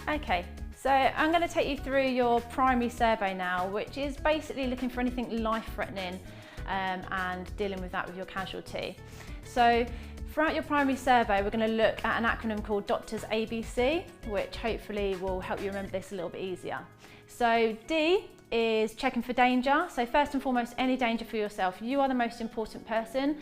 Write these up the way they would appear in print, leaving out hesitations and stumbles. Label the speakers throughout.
Speaker 1: Okay, so I'm going to take you through your primary survey now, which is basically looking for anything life-threatening and dealing with that with your casualty. So throughout your primary survey, we're going to look at an acronym called Doctors ABC, which hopefully will help you remember this a little bit easier. So D is checking for danger. So first and foremost, any danger for yourself. You are the most important person,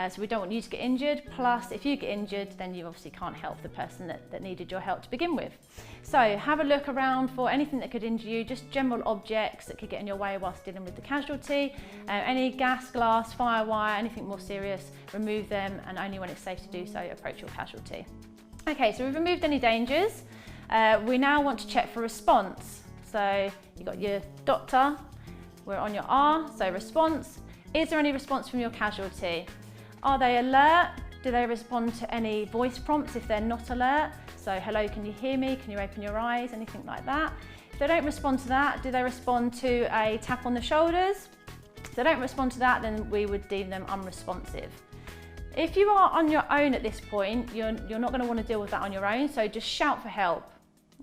Speaker 1: so we don't want you to get injured. Plus, if you get injured, then you obviously can't help the person that needed your help to begin with. So have a look around for anything that could injure you, just general objects that could get in your way whilst dealing with the casualty. Any gas, glass, fire wire, anything more serious, remove them, and only when it's safe to do so, approach your casualty. Okay, so we've removed any dangers. We now want to check for response. So you've got your doctor, we're on your R, so response. Is there any response from your casualty? Are they alert? Do they respond to any voice prompts if they're not alert? So hello, can you hear me? Can you open your eyes? Anything like that. If they don't respond to that, do they respond to a tap on the shoulders? If they don't respond to that, then we would deem them unresponsive. If you are on your own at this point, you're not going to want to deal with that on your own, so just shout for help,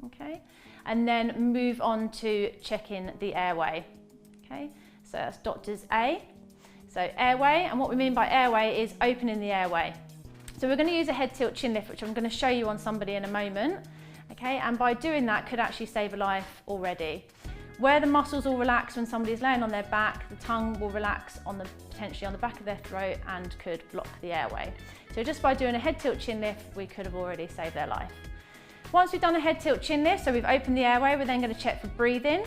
Speaker 1: okay? And then move on to checking the airway, okay? So that's Doctors A. So airway, and what we mean by airway is opening the airway. So we're going to use a head tilt chin lift, which I'm going to show you on somebody in a moment, okay? And by doing that could actually save a life already. Where the muscles will relax when somebody's laying on their back, the tongue will relax potentially on the back of their throat and could block the airway. So just by doing a head tilt chin lift, we could have already saved their life. Once we've done a head tilt chin lift, so we've opened the airway, we're then going to check for breathing,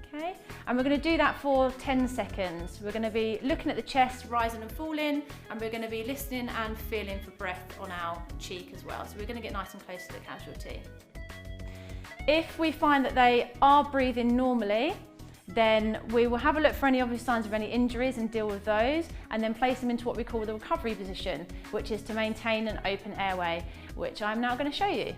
Speaker 1: okay? And we're going to do that for 10 seconds. We're going to be looking at the chest rising and falling, and we're going to be listening and feeling for breath on our cheek as well. So we're going to get nice and close to the casualty. If we find that they are breathing normally, then we will have a look for any obvious signs of any injuries and deal with those, and then place them into what we call the recovery position, which is to maintain an open airway, which I'm now going to show you.